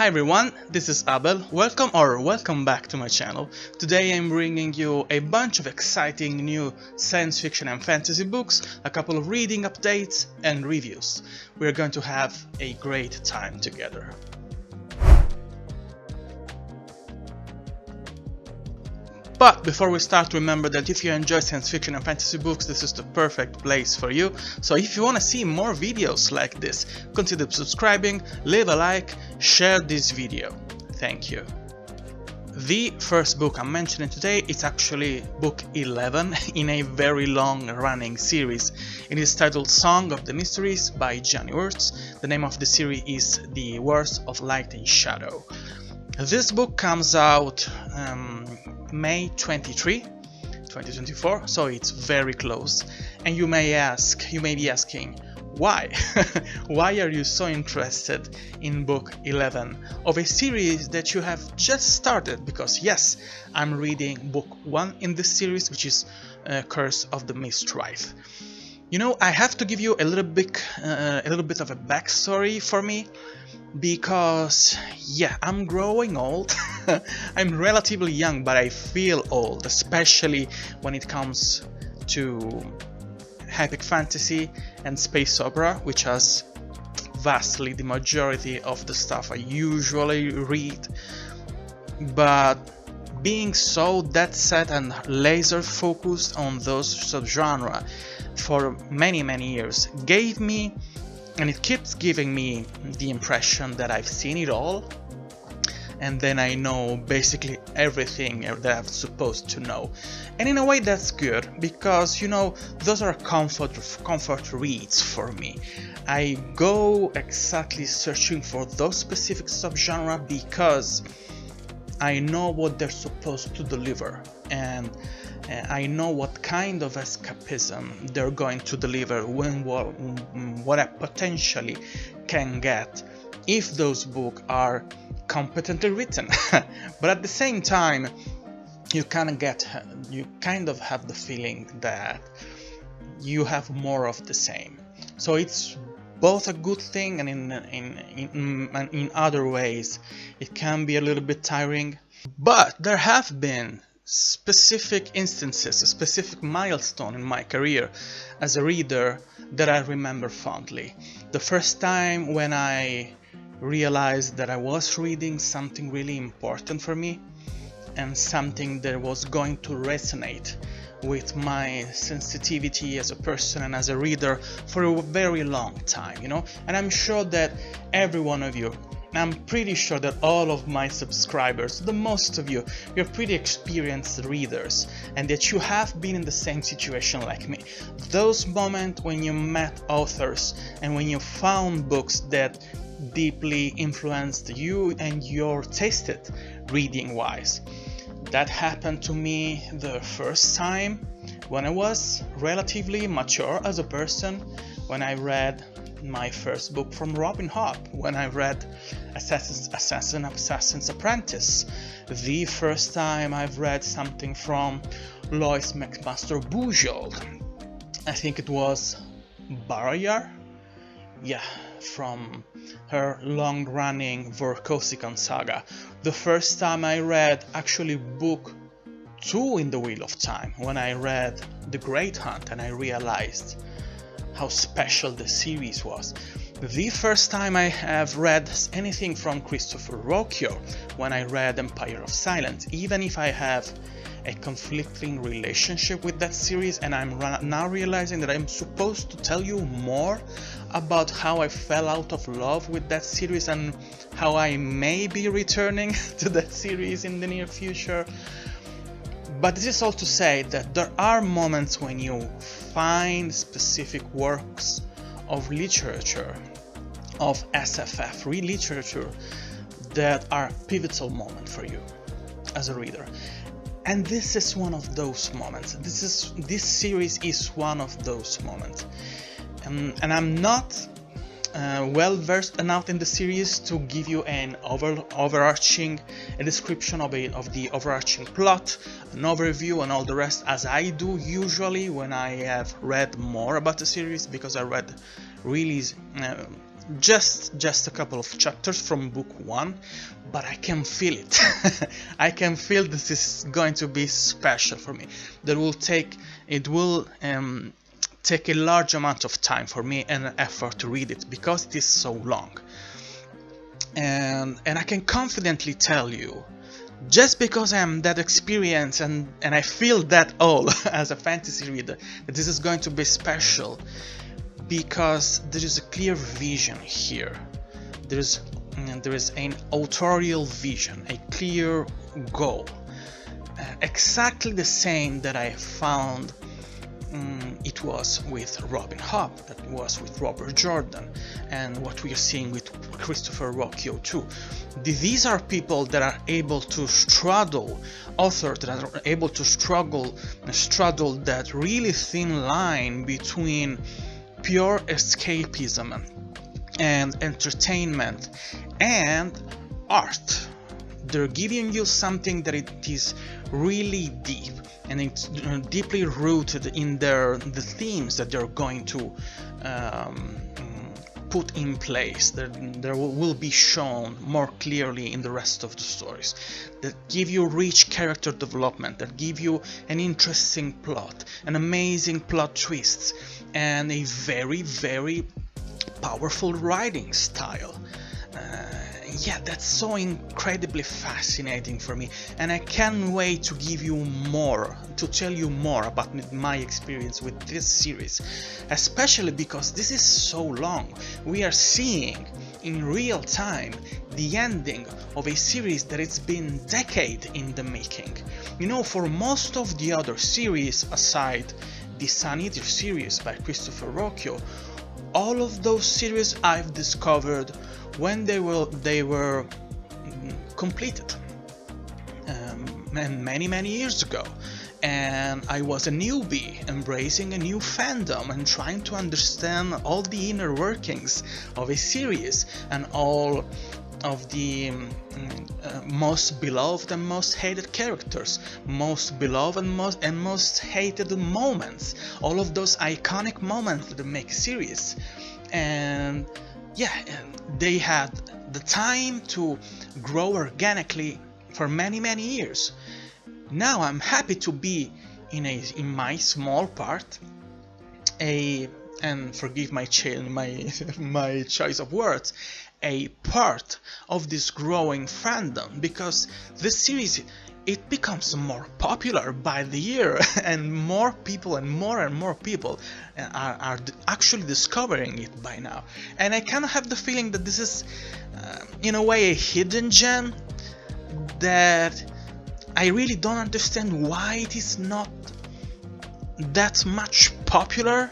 Hi everyone, this is Abel. Welcome back to my channel. Today I'm bringing you a bunch of exciting new science fiction and fantasy books, a couple of reading updates and reviews. We're going to have a great time together. But before we start, remember that if you enjoy science fiction and fantasy books, this is the perfect place for you. So if you want to see more videos like this, consider subscribing, leave a like, share this video. Thank you. The first book I'm mentioning today is actually book 11 in a very long running series. It is titled Song of the Mysteries by Janny Wurts. The name of the series is The Wars of Light and Shadow. This book comes out May 23, 2024, so it's very close. And you may be asking, why? Why are you so interested in book 11 of a series that you have just started? Because yes, I'm reading book 1 in this series, which is Curse of the Mistwife. You know, I have to give you a little bit of a backstory for me, because yeah, I'm growing old. I'm relatively young, but I feel old, especially when it comes to epic fantasy and space opera, which has vastly the majority of the stuff I usually read. But being so dead set and laser focused on those subgenres for many years gave me, and it keeps giving me, the impression that I've seen it all, and then I know basically everything that I'm supposed to know. And in a way that's good, because you know, those are comfort reads for me. I go exactly searching for those specific subgenre because I know what they're supposed to deliver, and I know what kind of escapism they're going to deliver, what I potentially can get if those books are competently written. But at the same time, you kind of have the feeling that you have more of the same. So it's both a good thing, and in other ways it can be a little bit tiring. But there have been specific instances, a specific milestone in my career as a reader that I remember fondly. The first time when I realized that I was reading something really important for me, and something that was going to resonate with my sensitivity as a person and as a reader for a very long time, you know. And I'm sure that every one of you, I'm pretty sure that all of my subscribers, the most of you, you're pretty experienced readers, and that you have been in the same situation like me. Those moments when you met authors and when you found books that deeply influenced you and your tasted reading wise. That happened to me the first time when I was relatively mature as a person, when I read my first book from Robin Hobb, when I read Assassin's Apprentice, the first time I've read something from Lois McMaster Bujold. I think it was Barayar, yeah, from her long-running Vorkosikan saga. The first time I read actually book 2 in the Wheel of Time, when I read The Great Hunt and I realized how special the series was. The first time I have read anything from Christopher Rocchio, when I read Empire of Silence, even if I have a conflicting relationship with that series, and I'm now realizing that I'm supposed to tell you more about how I fell out of love with that series and how I may be returning to that series in the near future. But this is all to say that there are moments when you find specific works of literature, of SFF literature, that are pivotal moments for you as a reader. And this is one of those moments. This series is one of those moments. And I'm not well versed enough in the series to give you an overarching description of the overarching plot, an overview and all the rest, as I do usually when I have read more about the series, because I read really just a couple of chapters from book 1, but I can feel it. I can feel this is going to be special for me. It will take a large amount of time for me and effort to read it because it is so long. And I can confidently tell you, just because I'm that experienced and I feel that old as a fantasy reader, that this is going to be special, because there is a clear vision here. There is an authorial vision, a clear goal, exactly the same that I found it was with Robin Hobb, that was with Robert Jordan, and what we are seeing with Christopher Rocchio too. These are people that are able to straddle, authors that are able to straddle that really thin line between pure escapism and entertainment and art. They're giving you something that it is really deep, and it's deeply rooted in the themes that they're going to put in place, that there will be shown more clearly in the rest of the stories, that give you rich character development, that give you an interesting plot, an amazing plot twists, and a very, very powerful writing style. Yeah, that's so incredibly fascinating for me, and I can't wait to give you more, to tell you more about my experience with this series, especially because this is so long. We are seeing in real time the ending of a series that it's been decades in the making. You know, for most of the other series, aside the Sun Eater series by Christopher Rocchio, all of those series I've discovered when they were completed, and many years ago, and I was a newbie embracing a new fandom and trying to understand all the inner workings of a series and all of the most beloved and most hated characters, most beloved and most hated moments, all of those iconic moments that make a series. And yeah, they had the time to grow organically for many years. Now I'm happy to be in my small part, and forgive my choice of words, a part of this growing fandom, because this series, it becomes more popular by the year, and more people and more people are actually discovering it by now. And I kind of have the feeling that this is in a way a hidden gem that I really don't understand why it is not that much popular,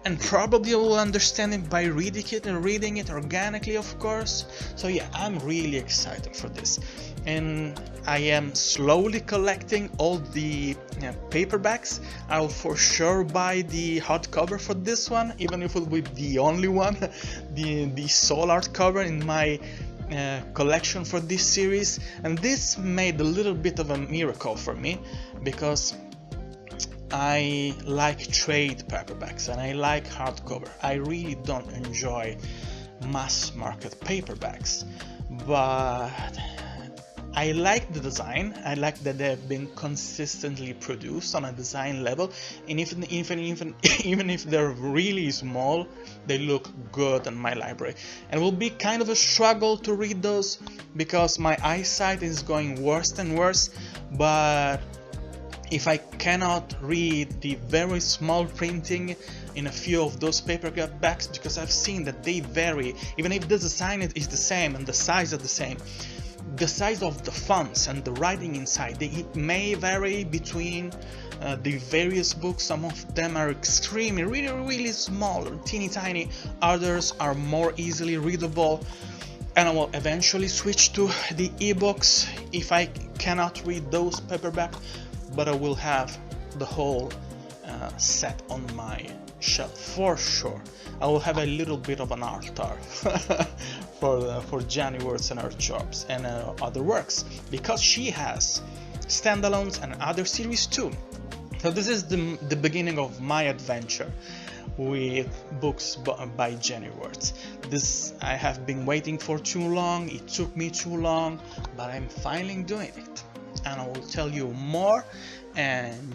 and probably I will understand it by reading it organically, of course. So yeah, I'm really excited for this, and I am slowly collecting all the paperbacks. I'll for sure buy the hardcover for this one, even if it will be the only one, the sole hardcover in my collection for this series. And this made a little bit of a miracle for me, because I like trade paperbacks and I like hardcover. I really don't enjoy mass market paperbacks, but I like the design. I like that they have been consistently produced on a design level, and even if they're really small, they look good in my library. And it will be kind of a struggle to read those because my eyesight is going worse and worse, but if I cannot read the very small printing in a few of those paperbacks, because I've seen that they vary, even if the design is the same and the size is the same, the size of the fonts and the writing inside, it may vary between the various books. Some of them are extremely, really small, teeny tiny, others are more easily readable, and I will eventually switch to the ebooks if I cannot read those paperback. But I will have the whole set on my shelf for sure. I will have a little bit of an altar for Janny, Wurts and her jobs and other works, because she has standalones and other series too. So this is the beginning of my adventure with books by Janny Wurts. This I have been waiting for too long, it took me too long, but I'm finally doing it. And I will tell you more, and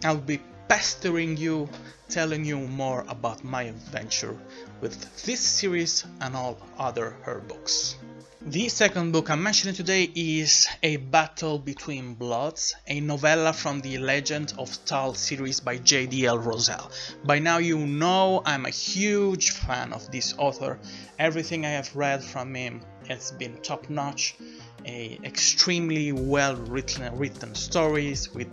I'll be pestering you, telling you more about my adventure with this series and all other her books. The second book I'm mentioning today is A Battle Between Bloods, a novella from the Legend of Tal series by J.D.L. Rosell. By now you know I'm a huge fan of this author. Everything I have read from him has been top-notch, extremely well-written stories with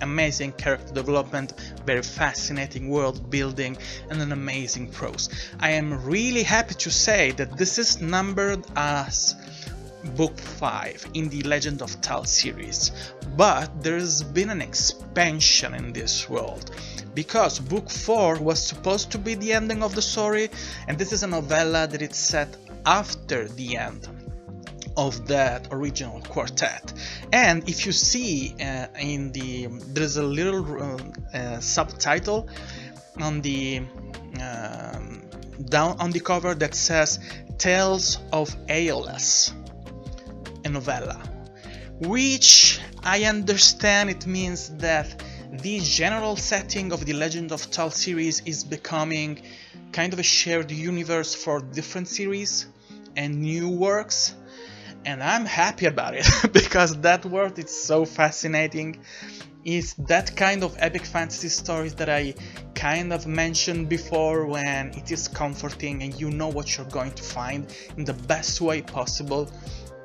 amazing character development, very fascinating world building, and an amazing prose. I am really happy to say that this is numbered as book 5 in the Legend of Tal series, but there's been an expansion in this world, because book 4 was supposed to be the ending of the story, and this is a novella that is set after the end of that original quartet. And if you see there's a little subtitle on the down on the cover that says Tales of Aeolus, a novella, which I understand it means that the general setting of the Legend of Tal series is becoming kind of a shared universe for different series and new works. And I'm happy about it because that world is so fascinating. It's that kind of epic fantasy stories that I kind of mentioned before, when it is comforting and you know what you're going to find in the best way possible,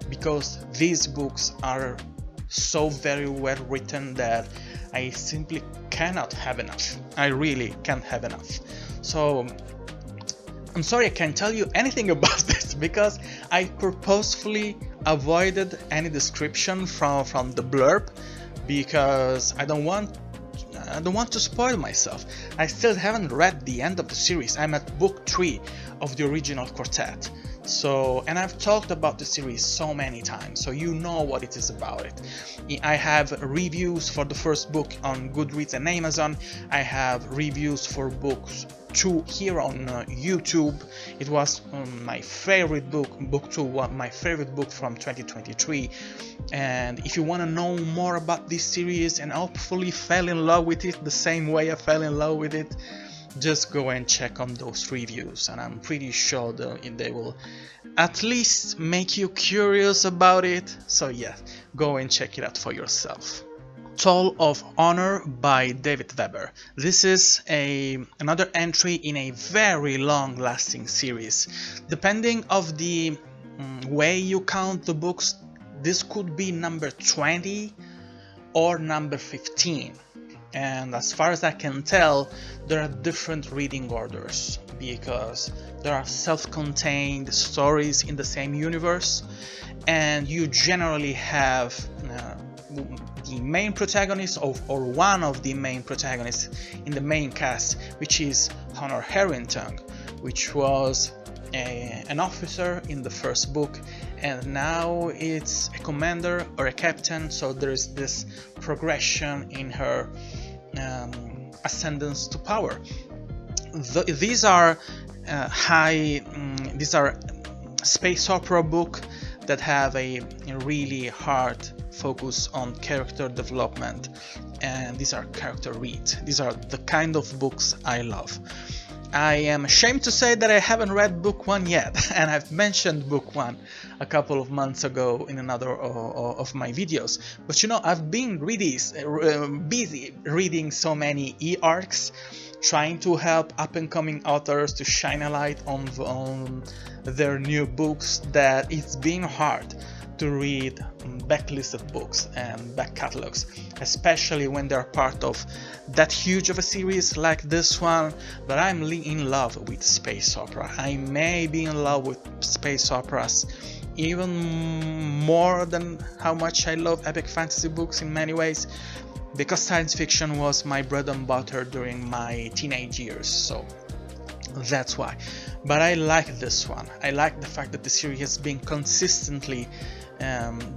because these books are so very well written that I simply cannot have enough. I really can't have enough. So I'm sorry I can't tell you anything about this because I purposefully avoided any description from the blurb, because I don't want to spoil myself. I still haven't read the end of the series. I'm at book 3 of the original quartet. So, and I've talked about the series so many times, so you know what it is about it. I have reviews for the first book on Goodreads and Amazon. I have reviews for books 2 here on YouTube. It was my favorite book, book 2 was my favorite book from 2023. And if you want to know more about this series and hopefully fell in love with it the same way I fell in love with it, just go and check on those reviews, and I'm pretty sure they will at least make you curious about it. So yeah, go and check it out for yourself. Toll of Honor by David Weber. This is another entry in a very long-lasting series. Depending of the way you count the books, this could be number 20 or number 15. And as far as I can tell, there are different reading orders, because there are self-contained stories in the same universe, and you generally have the main protagonist or one of the main protagonists in the main cast, which is Honor Harrington, which was an officer in the first book, and now it's a commander or a captain. So there is this progression in her ascendance to power. These are these are space opera book that have a really hard focus on character development, and these are character reads. These are the kind of books I love. I am ashamed to say that I haven't read book 1 yet, and I've mentioned book 1 a couple of months ago in another of my videos. But you know, I've been really busy reading so many e-arcs, trying to help up-and-coming authors to shine a light on their new books, that it's been hard to read backlisted books and back catalogs, especially when they're part of that huge of a series like this one. But I'm in love with space opera. I may be in love with space operas even more than how much I love epic fantasy books in many ways, because science fiction was my bread and butter during my teenage years, so that's why. But I like this one. I like the fact that the series has been consistently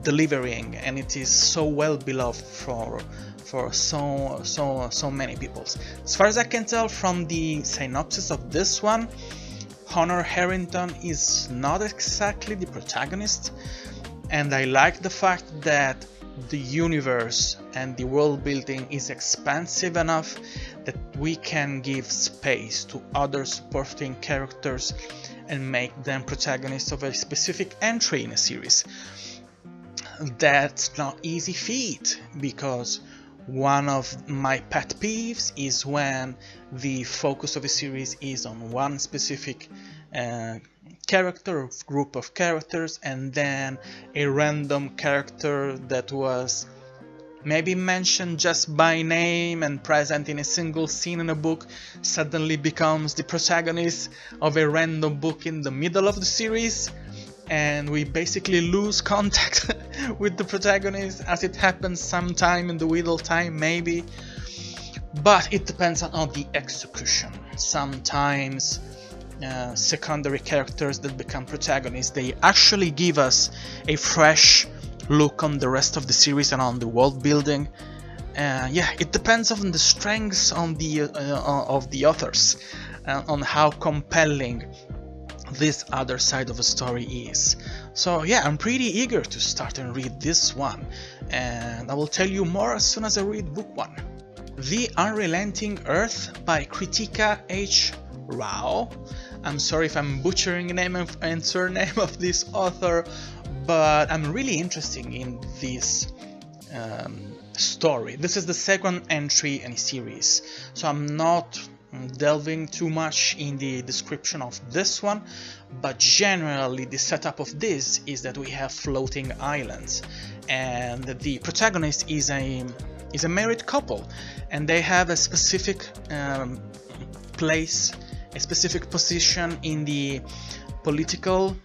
delivering, and it is so well beloved for so many people. As far as I can tell from the synopsis of this one, Honor Harrington is not exactly the protagonist, and I like the fact that the universe and the world building is expansive enough that we can give space to other supporting characters and make them protagonists of a specific entry in a series. That's not easy feat, because one of my pet peeves is when the focus of a series is on one specific character or group of characters, and then a random character that was maybe mentioned just by name and present in a single scene in a book suddenly becomes the protagonist of a random book in the middle of the series, and we basically lose contact with the protagonist as it happens sometime in the middle time maybe. But it depends on the execution. Sometimes secondary characters that become protagonists, they actually give us a fresh look on the rest of the series and on the world building. Yeah, it depends on the strengths of the authors, on how compelling this other side of a story is. So yeah, I'm pretty eager to start and read this one, and I will tell you more as soon as I read book 1. The Unrelenting Earth by Kritika H. Rao. I'm sorry if I'm butchering the name and surname of this author, but I'm really interested in this story. This is the second entry in a series, so I'm not delving too much in the description of this one, but generally the setup of this is that we have floating islands, and the protagonist is a married couple, and they have a specific place, a specific position in the political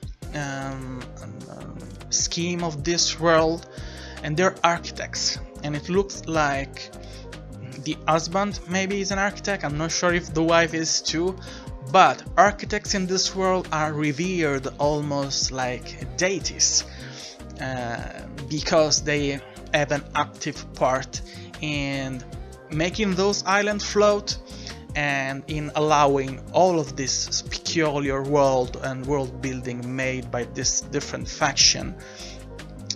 scheme of this world, and they're architects, and it looks like the husband maybe is an architect. I'm not sure if the wife is too, but architects in this world are revered almost like deities, because they have an active part in making those islands float and in allowing all of this peculiar world and world building made by this different faction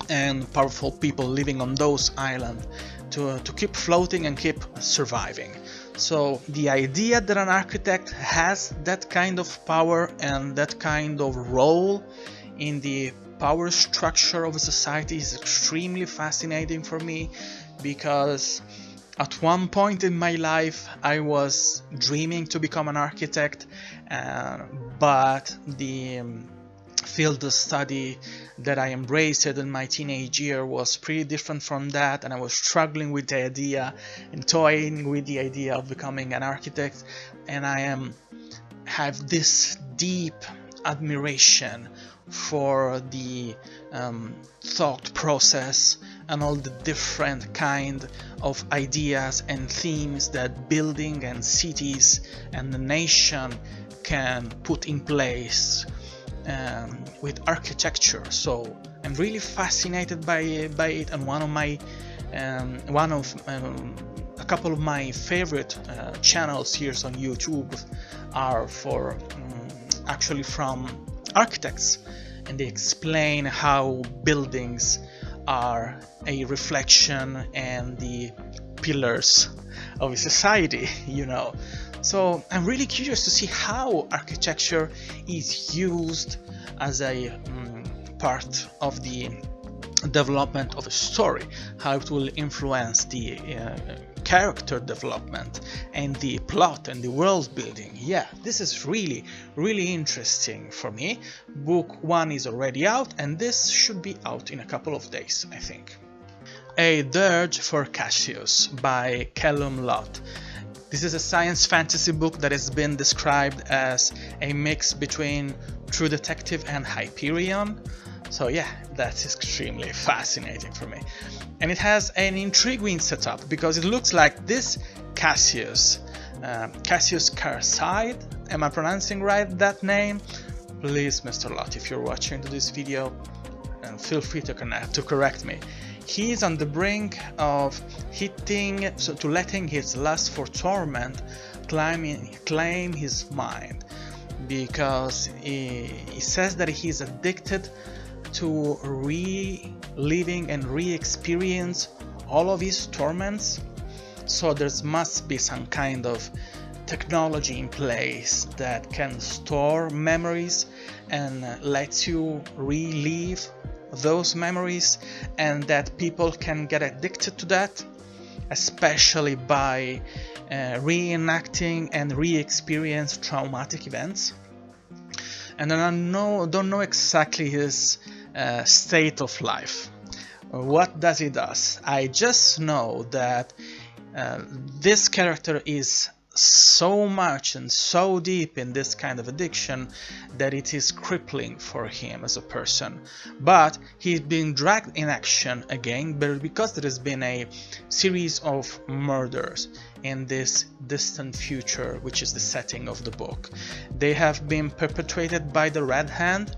and powerful people living on those islands to keep floating and keep surviving. So the idea that an architect has that kind of power and that kind of role in the power structure of a society is extremely fascinating for me, because at one point in my life I was dreaming to become an architect, but the field of study that I embraced in my teenage year was pretty different from that, and I was struggling with the idea and toying with the idea of becoming an architect, and I have this deep admiration for the thought process and all the different kind of ideas and themes that building and cities and the nation can put in place with architecture. So I'm really fascinated by it, and a couple of my favorite channels here on YouTube are for actually from architects, and they explain how buildings are a reflection and the pillars of a society, you know. So I'm really curious to see how architecture is used as a part of the development of a story, how it will influence the character development and the plot and the world building. Yeah, this is really interesting for me. Book 1 is already out, and this should be out in a couple of days, I think. A Dirge for Cascius by Calum Lott. This is a science fantasy book that has been described as a mix between True Detective and Hyperion. So yeah, that's extremely fascinating for me. And it has an intriguing setup, because it looks like this Cascius Carside, am I pronouncing right that name? Please, Mr. Lott, if you're watching this video, and feel free to correct me. He is on the brink of letting his lust for torment claim his mind, because he says that he's addicted to reliving and re-experience all of his torments. So there must be some kind of technology in place that can store memories and lets you relive those memories, and that people can get addicted to that, especially by reenacting and re-experience traumatic events. And I don't know exactly his state of life. What does he does? I just know that this character is so much and so deep in this kind of addiction that it is crippling for him as a person. But he's being dragged in action again, but because there has been a series of murders in this distant future, which is the setting of the book. They have been perpetrated by the Red Hand,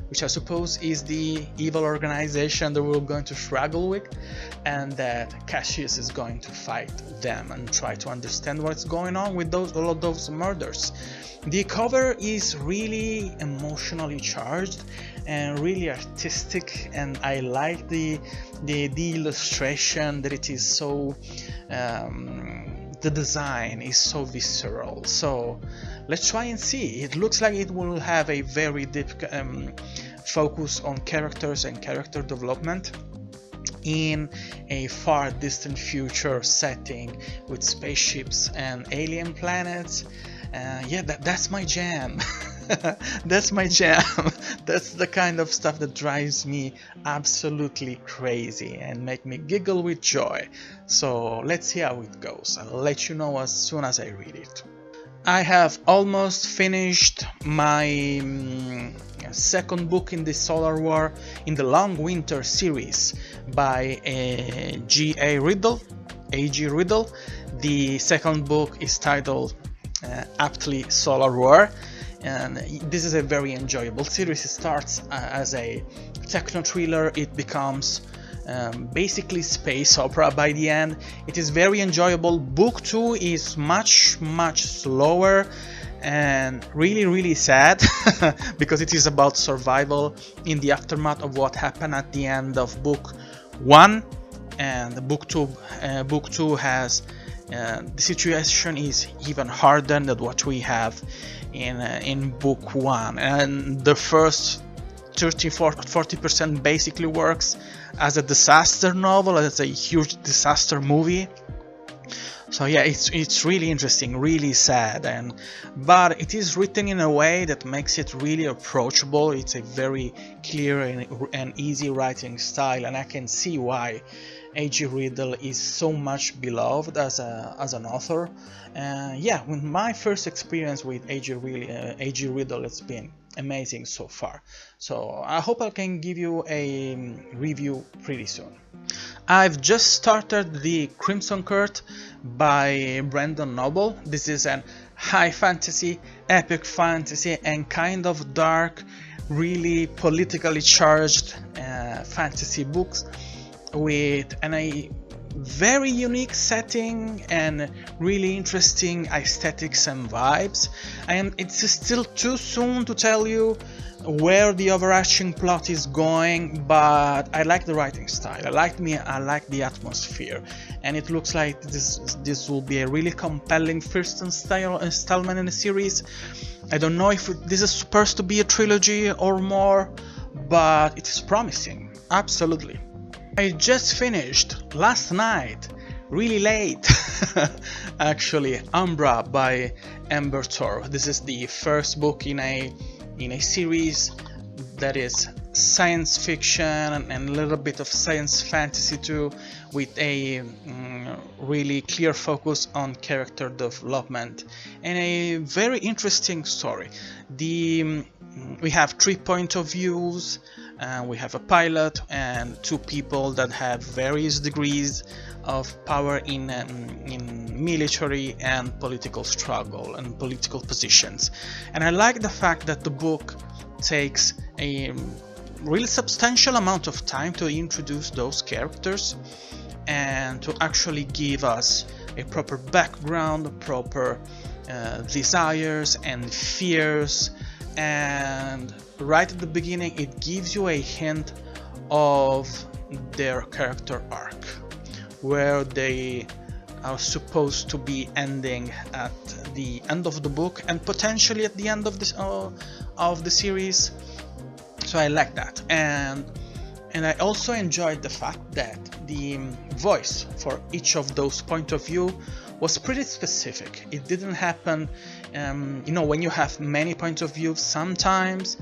which I suppose is the evil organization that we're going to struggle with, and that Cascius is going to fight them and try to understand what's going on with all of those murders. The cover is really emotionally charged and really artistic, and I like the illustration, that it is so the design is so visceral. So let's try and see. It looks like it will have a very deep focus on characters and character development in a far distant future setting with spaceships and alien planets. Yeah, that's my jam. That's my jam. That's the kind of stuff that drives me absolutely crazy and make me giggle with joy. So let's see how it goes. I'll let you know as soon as I read it. I have almost finished my second book in the Solar War in the Long Winter series by AG Riddle. The second book is titled aptly Solar War, and this is a very enjoyable series. It starts as a techno thriller, it becomes basically space opera by the end. It is very enjoyable. Book 2 is much slower and really sad because it is about survival in the aftermath of what happened at the end of book 1, and book 2 has the situation is even harder than what we have in book 1, and the first 30-40% basically works as a disaster novel, as a huge disaster movie. So yeah, it's really interesting, really sad, but it is written in a way that makes it really approachable. It's a very clear and easy writing style, and I can see why AG Riddle is so much beloved as an author. Yeah, with my first experience with AG Riddle, it's been amazing so far. So I hope I can give you a review pretty soon. I've just started the Crimson Court by Brandon Noble. This is an high fantasy, epic fantasy, and kind of dark, really politically charged fantasy books with a very unique setting and really interesting aesthetics and vibes. And it's still too soon to tell you where the overarching plot is going, but I like the writing style, I like the atmosphere, and it looks like this will be a really compelling first installment in the series. I don't know if this is supposed to be a trilogy or more, but it is promising, absolutely. I just finished last night, really late, actually, Umbra by Toro. This is the first book in a series that is science fiction and a little bit of science fantasy too, with a really clear focus on character development and a very interesting story. We have 3 point of views. We have a pilot and 2 people that have various degrees of power in military and political struggle and political positions. And I like the fact that the book takes a really substantial amount of time to introduce those characters and to actually give us a proper background, proper desires and fears, and right at the beginning it gives you a hint of their character arc, where they are supposed to be ending at the end of the book and potentially at the end of the series. So I like that, and I also enjoyed the fact that the voice for each of those point of view was pretty specific. It didn't happen, you know, when you have many points of view, sometimes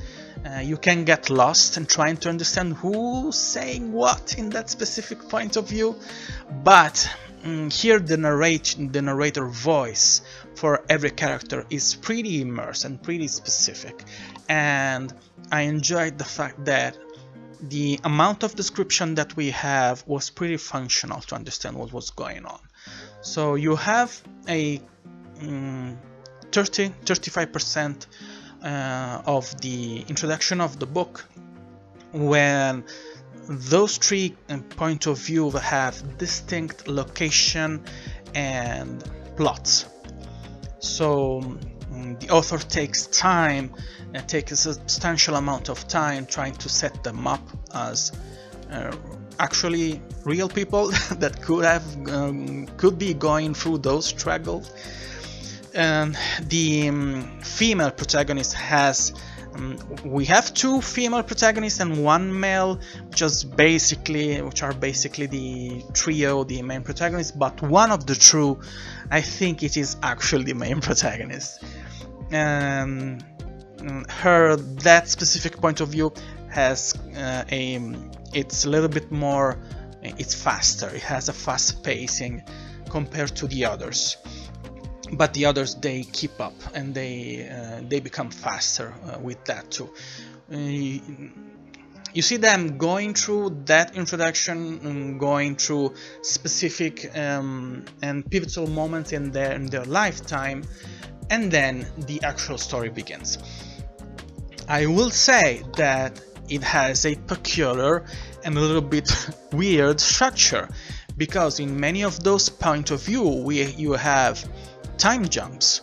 you can get lost in trying to understand who's saying what in that specific point of view. But here the narrator voice for every character is pretty immersed and pretty specific, and I enjoyed the fact that the amount of description that we have was pretty functional to understand what was going on. So you have a 35% of the introduction of the book, when those three point of view have distinct location and plots. So the author takes time, takes a substantial amount of time trying to set them up as actually real people that could be going through those struggles. The female protagonist has we have two female protagonists and one male, which are basically the trio, the main protagonists, but one of the two, I think it is actually the main protagonist. That specific point of view has it's a little bit more, it's faster, it has a fast pacing compared to the others. But the others, they keep up and they become faster with that too. You see them going through that introduction, going through specific and pivotal moments in their lifetime, and then the actual story begins. I will say that it has a peculiar and a little bit weird structure, because in many of those point of view you have time jumps,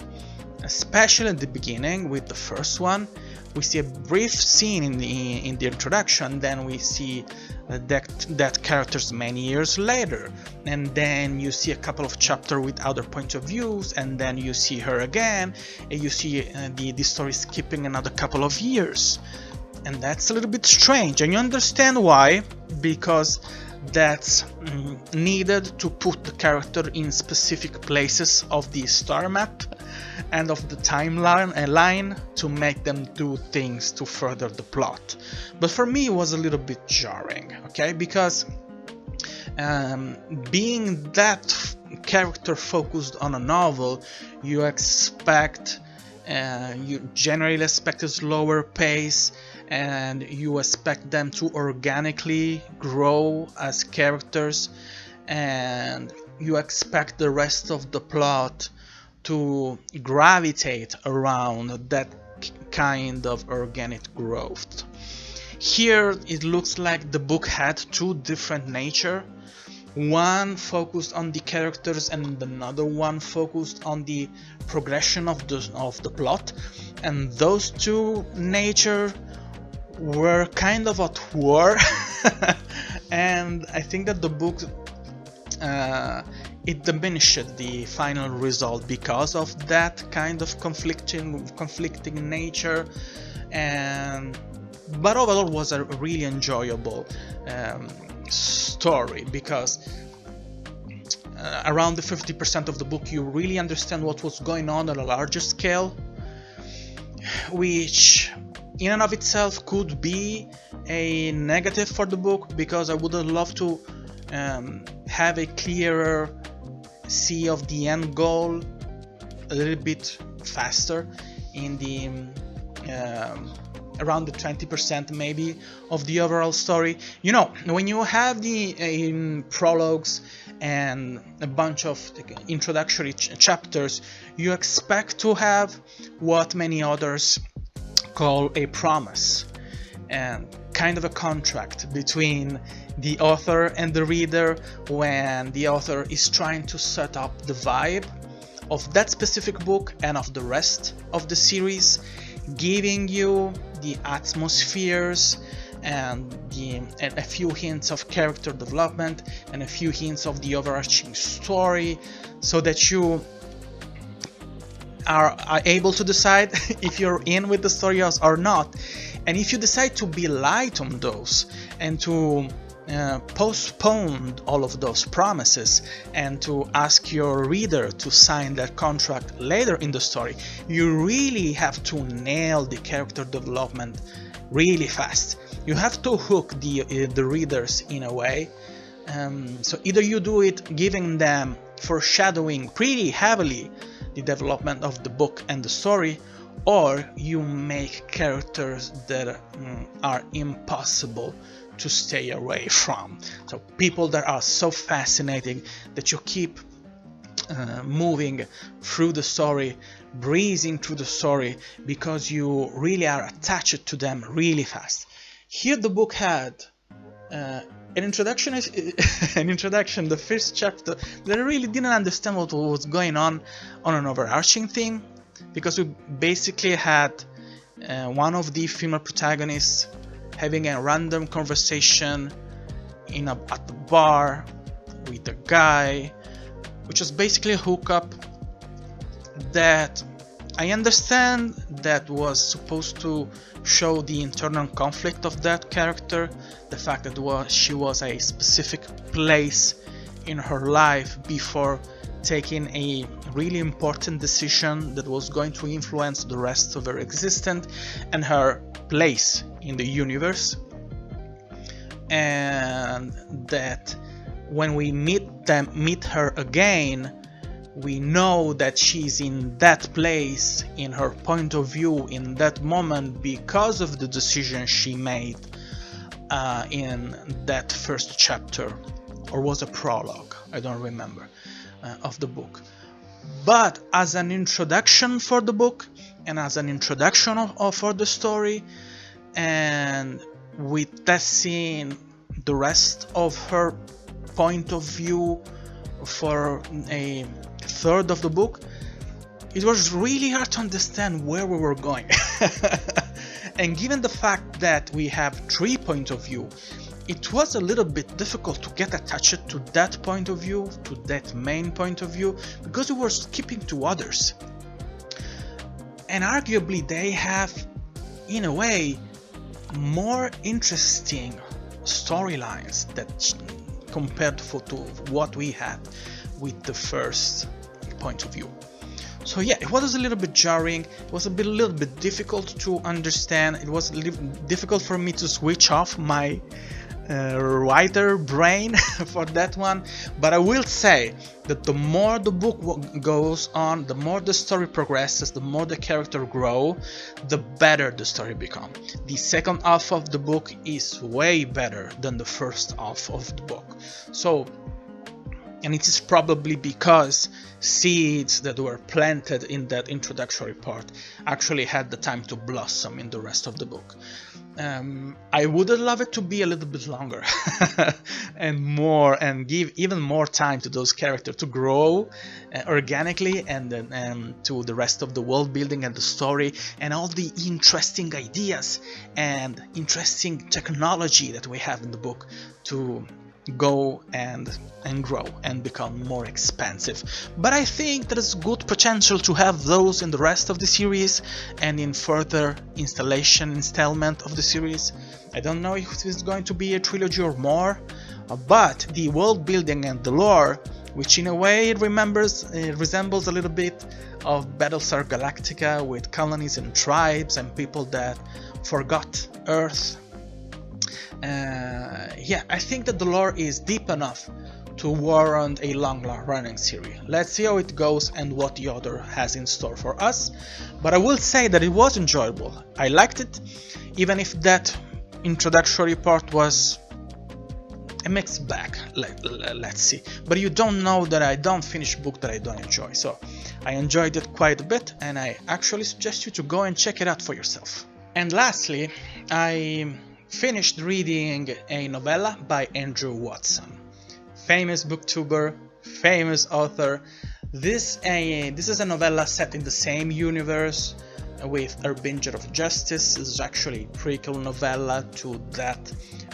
especially at the beginning. With the first one, we see a brief scene in the introduction, then we see that characters many years later, and then you see a couple of chapters with other point of views, and then you see her again, and you see the story skipping another couple of years, and that's a little bit strange, and you understand why, because that's needed to put the character in specific places of the star map and of the timeline to make them do things to further the plot. But for me it was a little bit jarring, okay, because being that character focused on a novel, you generally expect a slower pace, and you expect them to organically grow as characters, and you expect the rest of the plot to gravitate around that kind of organic growth. Here it looks like the book had two different nature, one focused on the characters and another one focused on the progression of the plot, and those two nature were kind of at war. And I think that the book it diminished the final result because of that kind of conflicting nature, but overall was a really enjoyable story, because around the 50% of the book you really understand what was going on at a larger scale, which in and of itself could be a negative for the book, because I would have loved to have a clearer see of the end goal a little bit faster in the around the 20% maybe of the overall story. You know, when you have the prologues and a bunch of introductory chapters, you expect to have what many others call a promise, and kind of a contract between the author and the reader, when the author is trying to set up the vibe of that specific book and of the rest of the series, giving you the atmospheres and a few hints of character development and a few hints of the overarching story, so that you are able to decide if you're in with the story or not. And if you decide to be light on those and to postpone all of those promises and to ask your reader to sign that contract later in the story, you really have to nail the character development really fast. You have to hook the readers in a way. So either you do it giving them foreshadowing pretty heavily the development of the book and the story, or you make characters that are impossible to stay away from. So people that are so fascinating that you keep moving through the story, breezing through the story, because you really are attached to them really fast. Here the book had an introduction, the first chapter, that I really didn't understand what was going on an overarching theme, because we basically had one of the female protagonists having a random conversation at the bar with a guy, which was basically a hookup that I understand that was supposed to show the internal conflict of that character, the fact that she was a specific place in her life before taking a really important decision that was going to influence the rest of her existence and her place in the universe, and that when we meet her again, we know that she's in that place, in her point of view, in that moment, because of the decision she made in that first chapter, or was a prologue, I don't remember, of the book. But as an introduction for the book and as an introduction for the story, and with that scene the rest of her point of view for a third of the book, it was really hard to understand where we were going. And given the fact that we have 3 points of view, it was a little bit difficult to get attached to that point of view, to that main point of view, because we were skipping to others. And arguably they have, in a way, more interesting storylines that compared to what we had with the first point of view. So yeah, it was a little bit jarring, it was a little bit difficult to understand, it was a little difficult for me to switch off my writer brain for that one. But I will say that the more the book goes on, the more the story progresses, the more the character grow, the better the story becomes. The second half of the book is way better than the first half of the book. So, and it is probably because seeds that were planted in that introductory part actually had the time to blossom in the rest of the book. I would love it to be a little bit longer and give even more time to those characters to grow organically, and then to the rest of the world building and the story and all the interesting ideas and interesting technology that we have in the book to go and grow and become more expansive. But I think there is good potential to have those in the rest of the series and in further installment of the series. I don't know if it's going to be a trilogy or more, but the world building and the lore, which in a way resembles a little bit of Battlestar Galactica, with colonies and tribes and people that forgot Earth. Yeah, I think that the lore is deep enough to warrant a long-running series. Let's see how it goes and what the author has in store for us. But I will say that it was enjoyable. I liked it, even if that introductory part was a mixed bag. Let's see. But you don't know that I don't finish book that I don't enjoy. So I enjoyed it quite a bit, and I actually suggest you to go and check it out for yourself. And lastly, I finished reading a novella by Andrew Watson, famous booktuber, famous author. This is a novella set in the same universe with Harbinger of Justice. This is actually a prequel novella to that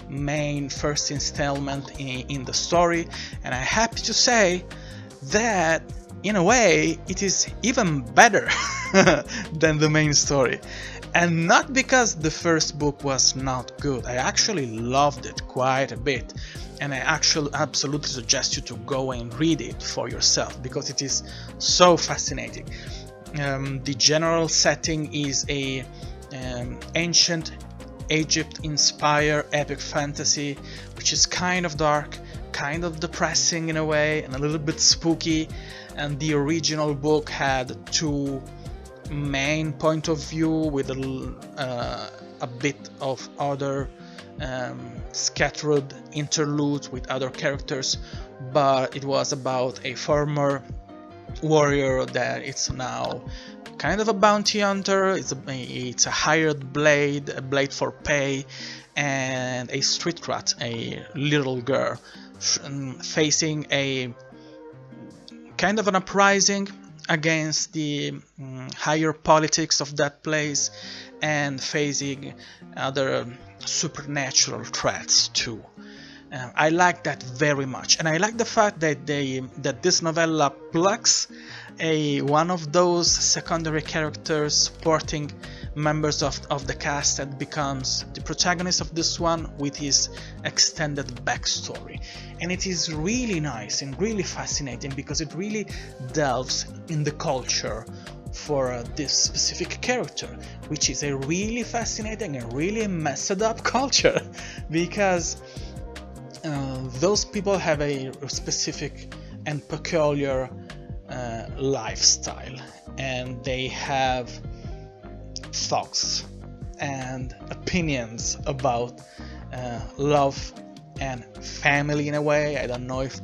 main first installment in the story, and I'm happy to say that in a way it is even better than the main story. And not because the first book was not good, I actually loved it quite a bit, and I actually absolutely suggest you to go and read it for yourself because it is so fascinating. The general setting is a ancient Egypt-inspired epic fantasy, which is kind of dark, kind of depressing in a way, and a little bit spooky. And the original book had two main point of view with a bit of other scattered interludes with other characters, but it was about a former warrior that it's now kind of a bounty hunter. It's a hired blade, a blade for pay, and a street rat, a little girl, facing a kind of an uprising against the higher politics of that place, and facing other supernatural threats too. I like that very much, and I like the fact that this novella plucks one of those secondary characters, supporting members of the cast, that becomes the protagonist of this one with his extended backstory. And it is really nice and really fascinating because it really delves in the culture for this specific character, which is a really fascinating and really messed up culture, because those people have a specific and peculiar lifestyle, and they have thoughts and opinions about love and family in a way. I don't know if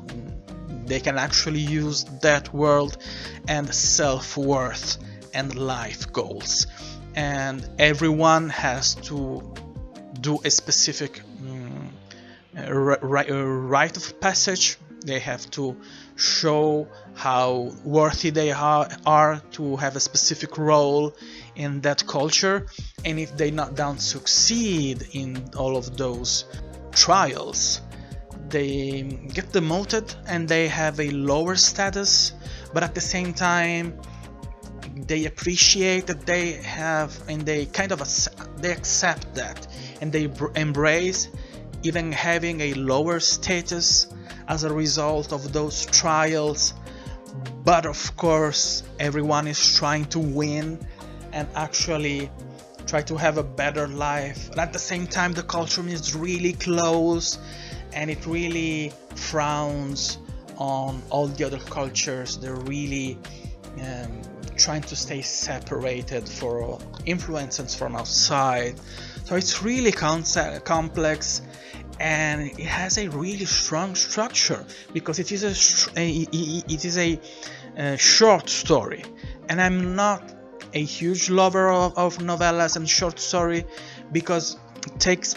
they can actually use that word, and self-worth and life goals, and everyone has to do a specific rite of passage. They have to show how worthy they are to have a specific role in that culture, and if they don't succeed in all of those trials, they get demoted and they have a lower status. But at the same time, they appreciate that they have, and they kind of they accept that, and they embrace even having a lower status as a result of those trials. But of course, everyone is trying to win and actually try to have a better life. And at the same time, the culture is really close, and it really frowns on all the other cultures. They're really trying to stay separated for influences from outside. So it's really complex, and it has a really strong structure because it is a short story, and I'm not a huge lover of novellas and short story because it takes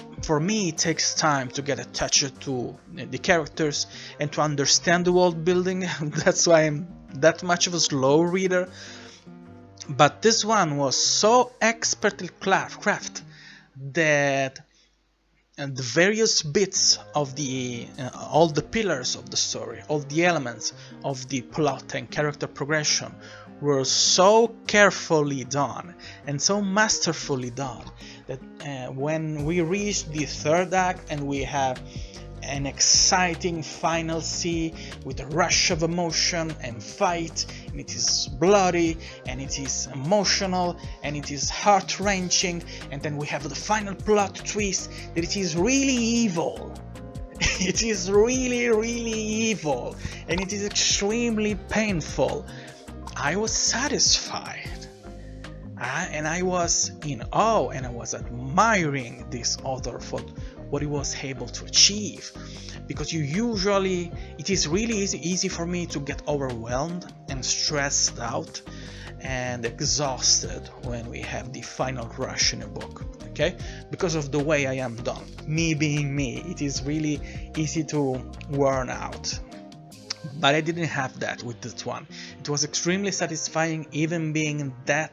time to get attached to the characters and to understand the world building. That's why I'm that much of a slow reader. But this one was so expertly crafted that the various bits of all the pillars of the story, all the elements of the plot and character progression were so carefully done and so masterfully done that when we reach the third act and we have an exciting final scene with a rush of emotion and fight, and it is bloody and it is emotional and it is heart-wrenching, and then we have the final plot twist that it is really evil. It is really, really evil, and it is extremely painful. I was satisfied, and I was in awe, and I was admiring this author for what he was able to achieve, because it is really easy for me to get overwhelmed and stressed out, and exhausted when we have the final rush in a book, okay? Because of the way I am done. Me being me, it is really easy to worn out. But I didn't have that with this one. It was extremely satisfying, even being that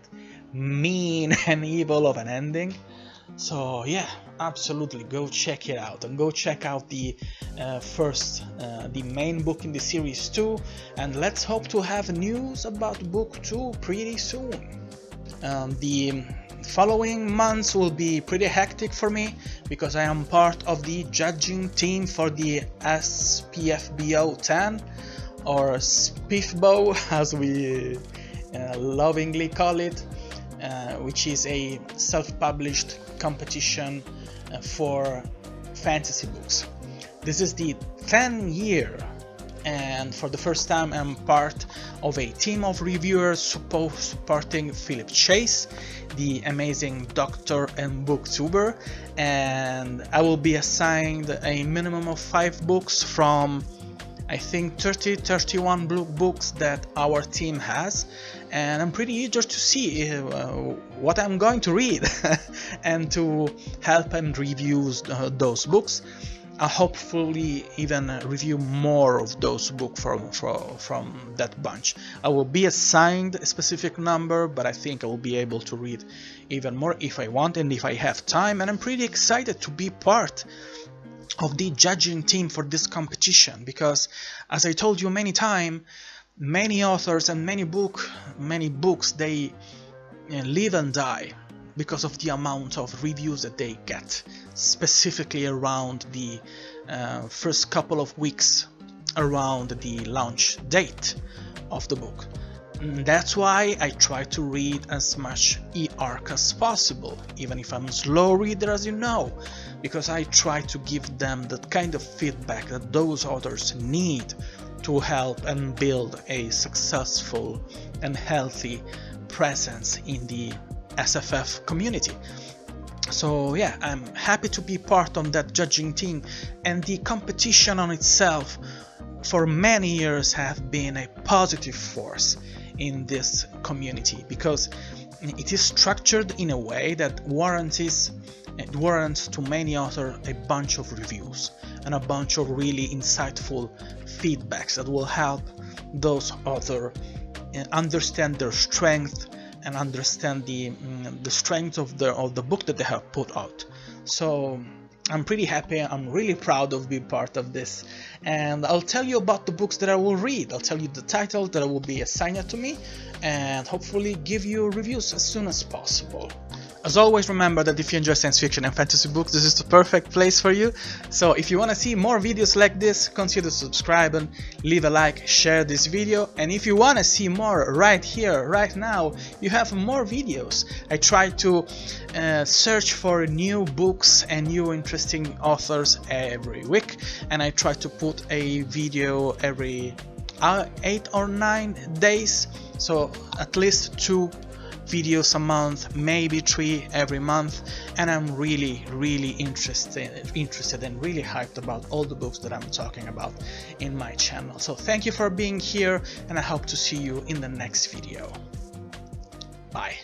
mean and evil of an ending. So yeah, absolutely go check it out, and go check out the the main book in the series too, and let's hope to have news about book 2 pretty soon. The following months will be pretty hectic for me because I am part of the judging team for the SPFBO 10, or SPFBO as we lovingly call it, which is a self-published competition for fantasy books. This is the 10th year, and for the first time I'm part of a team of reviewers supporting Philip Chase, the amazing doctor and booktuber, and I will be assigned a minimum of 5 books from I think 31 books that our team has, and I'm pretty eager to see what I'm going to read and to help and review those books. I'll hopefully even review more of those books from that bunch. I will be assigned a specific number, but I think I will be able to read even more if I want and if I have time, and I'm pretty excited to be part of the judging team for this competition, because as I told you many times, many authors and many books they live and die because of the amount of reviews that they get, specifically around the first couple of weeks around the launch date of the book. That's why I try to read as much e-arc as possible, even if I'm a slow reader, as you know, because I try to give them that kind of feedback that those authors need to help and build a successful and healthy presence in the SFF community. So yeah, I'm happy to be part of that judging team, and the competition on itself for many years have been a positive force in this community, because it is structured in a way that warrants to many authors a bunch of reviews and a bunch of really insightful feedbacks that will help those authors understand their strength and understand the strength of the book that they have put out. So I'm pretty happy, I'm really proud of being part of this, and I'll tell you about the books that I will read. I'll tell you the title that will be assigned to me, and hopefully give you reviews as soon as possible. As always, remember that if you enjoy science fiction and fantasy books, this is the perfect place for you. So if you want to see more videos like this, consider subscribing, leave a like, share this video, and if you want to see more right here, right now, you have more videos. I try to search for new books and new interesting authors every week, and I try to put a video every 8 or 9 days, so at least 2 videos a month, maybe 3 every month, and I'm really interested and really hyped about all the books that I'm talking about in my channel. So thank you for being here, and I hope to see you in the next video. Bye.